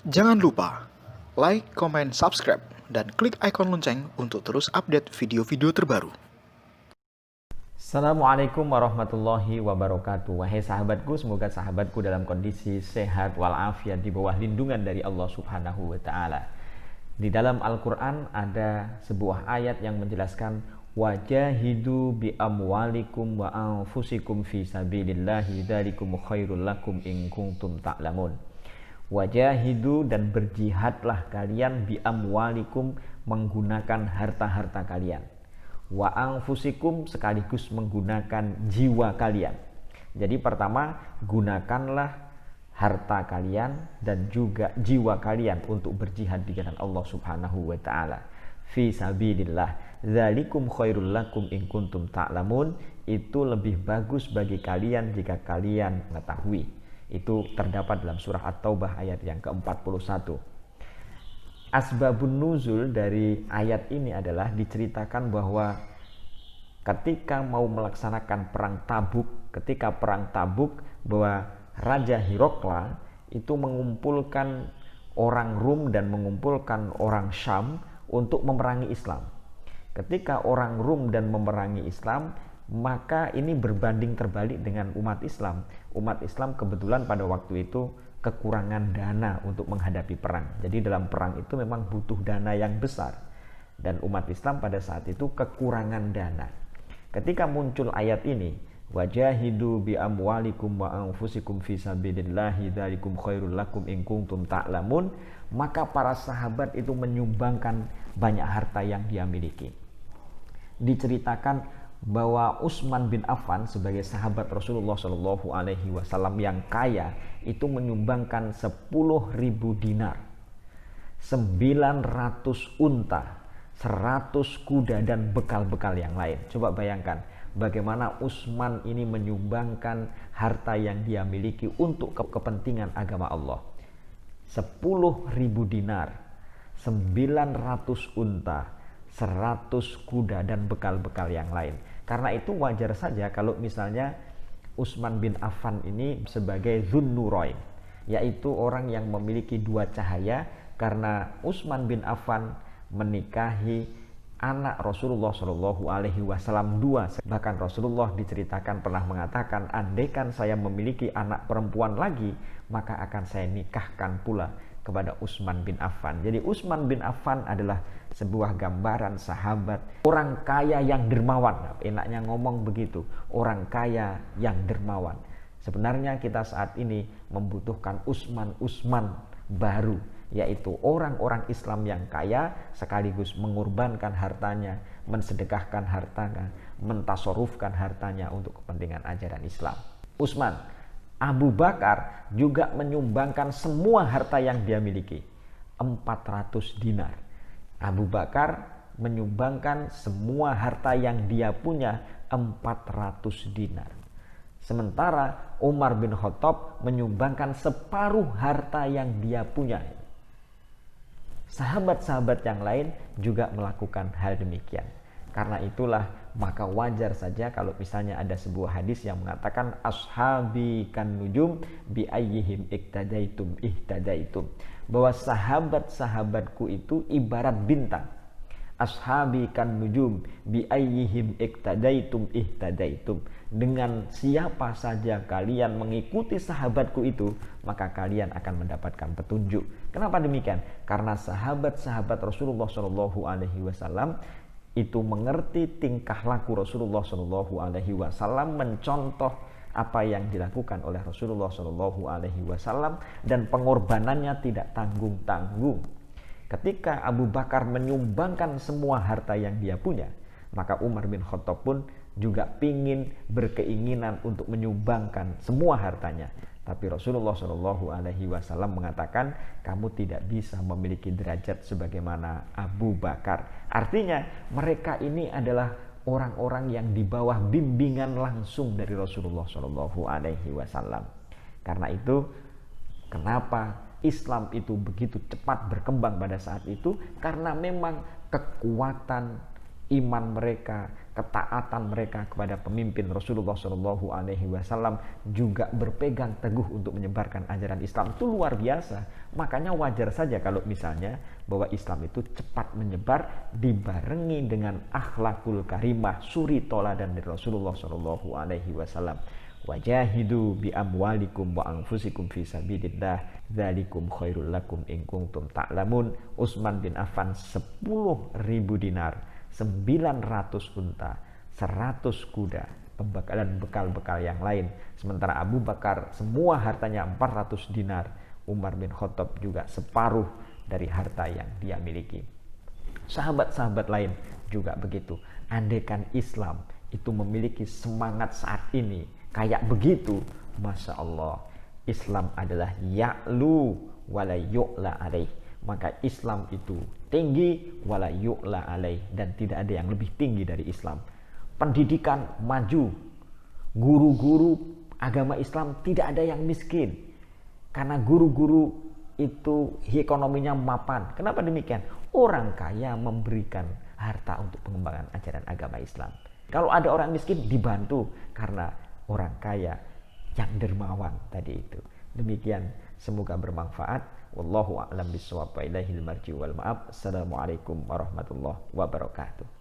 Jangan lupa like, comment, subscribe, dan klik ikon lonceng untuk terus update video-video terbaru. Assalamualaikum warahmatullahi wabarakatuh. Wahai sahabatku, semoga sahabatku dalam kondisi sehat walafiat di bawah lindungan dari Allah Subhanahu wa taala. Di dalam Al-Qur'an ada sebuah ayat yang menjelaskan wajahidu bi amwalikum wa anfusikum fi sabilillahi dzalikum khairul lakum in kuntum ta'lamun. Wajahidu, dan berjihadlah kalian bi amwalikum, menggunakan harta-harta kalian, wa anfusikum, sekaligus menggunakan jiwa kalian. Jadi pertama, gunakanlah harta kalian dan juga jiwa kalian untuk berjihad di jalan Allah Subhanahu wa taala. Fi sabilillah, dzalikum khairul lakum in kuntum ta'lamun, itu lebih bagus bagi kalian jika kalian mengetahui. Itu terdapat dalam surah At-Taubah ayat yang ke-41. Asbabun nuzul dari ayat ini adalah diceritakan bahwa ketika mau melaksanakan perang Tabuk, bahwa Raja Hirokla itu mengumpulkan orang Rum dan mengumpulkan orang Syam untuk memerangi Islam. Ketika orang Rum dan memerangi Islam, maka ini berbanding terbalik dengan umat Islam. Umat Islam kebetulan pada waktu itu kekurangan dana untuk menghadapi perang. Jadi dalam perang itu memang butuh dana yang besar. Dan umat Islam pada saat itu kekurangan dana. Ketika muncul ayat ini, wajahidu bi amwalikum wa anfusikum fi sabilillahi dzalikum khairul lakum in kuntum ta'lamun, maka para sahabat itu menyumbangkan banyak harta yang dia miliki. Diceritakan bahwa Utsman bin Affan sebagai sahabat Rasulullah Shallallahu Alaihi Wasallam yang kaya itu menyumbangkan 10.000 dinar, 900 unta, 100 kuda dan bekal-bekal yang lain. Coba bayangkan bagaimana Utsman ini menyumbangkan harta yang dia miliki untuk kepentingan agama Allah. 10.000 dinar, 900 unta, 100 kuda dan bekal-bekal yang lain. Karena itu wajar saja kalau misalnya Utsman bin Affan ini sebagai Dzunnurain, yaitu orang yang memiliki dua cahaya, karena Utsman bin Affan menikahi anak Rasulullah Shallallahu Alaihi Wasallam dua. Bahkan Rasulullah diceritakan pernah mengatakan, andaikan saya memiliki anak perempuan lagi, maka akan saya nikahkan pula kepada Utsman bin Affan. Jadi Utsman bin Affan adalah sebuah gambaran sahabat, orang kaya yang dermawan. Enaknya ngomong begitu, orang kaya yang dermawan. Sebenarnya kita saat ini membutuhkan Utsman baru, yaitu orang-orang Islam yang kaya sekaligus mengorbankan hartanya, mensedekahkan hartanya, mentasarufkan hartanya untuk kepentingan ajaran Islam. Utsman. Abu Bakar juga menyumbangkan semua harta yang dia miliki, 400 dinar. Abu Bakar menyumbangkan semua harta yang dia punya, 400 dinar. Sementara Umar bin Khattab menyumbangkan separuh harta yang dia punya. Sahabat-sahabat yang lain juga melakukan hal demikian. Karena itulah maka wajar saja kalau misalnya ada sebuah hadis yang mengatakan ashabi kan nujum bi ayyihim iktadaitum ihtadaitum, bahwa sahabat-sahabatku itu ibarat bintang. Ashabi kan nujum bi ayyihim iktadaitum ihtadaitum, dengan siapa saja kalian mengikuti sahabatku itu, maka kalian akan mendapatkan petunjuk. Kenapa demikian? Karena sahabat-sahabat Rasulullah Shallallahu Alaihi Wasallam itu mengerti tingkah laku Rasulullah Shallallahu Alaihi Wasallam, mencontoh apa yang dilakukan oleh Rasulullah Shallallahu Alaihi Wasallam, dan pengorbanannya tidak tanggung-tanggung. Ketika Abu Bakar menyumbangkan semua harta yang dia punya, maka Umar bin Khattab pun juga berkeinginan untuk menyumbangkan semua hartanya. Tapi Rasulullah Shallallahu Alaihi Wasallam mengatakan, kamu tidak bisa memiliki derajat sebagaimana Abu Bakar. Artinya mereka ini adalah orang-orang yang di bawah bimbingan langsung dari Rasulullah Shallallahu Alaihi Wasallam. Karena itu, kenapa Islam itu begitu cepat berkembang pada saat itu? Karena memang kekuatan iman mereka, ketaatan mereka kepada pemimpin Rasulullah Shallallahu Alaihi Wasallam, juga berpegang teguh untuk menyebarkan ajaran Islam, itu luar biasa. Makanya wajar saja kalau misalnya bahwa Islam itu cepat menyebar dibarengi dengan akhlakul karimah, suri toladan dari Rasulullah Shallallahu Alaihi Wasallam. Wajahidu bi amwalikum wa anfusikum fi sabilillah dzalikum khairul lakum in kuntum ta'lamun. Utsman bin Affan 10.000 dinar, 900 unta, 100 kuda, pembekalan bekal-bekal yang lain. Sementara Abu Bakar semua hartanya 400 dinar. Umar bin Khattab juga separuh dari harta yang dia miliki. Sahabat-sahabat lain juga begitu. Andaikan Islam itu memiliki semangat saat ini kayak begitu, Masya Allah, Islam adalah ya'lu wala yu'la alaih. Maka Islam itu tinggi wala yu'la alaih, dan tidak ada yang lebih tinggi dari Islam. Pendidikan maju, guru-guru agama Islam tidak ada yang miskin, karena guru-guru itu ekonominya mapan. Kenapa demikian? Orang kaya memberikan harta untuk pengembangan ajaran agama Islam. Kalau ada orang miskin dibantu karena orang kaya yang dermawan tadi itu. Demikian, semoga bermanfaat. Wallahu a'lam bishawab wa ilaihil marji wal ma'ab. Assalamualaikum warahmatullahi wabarakatuh.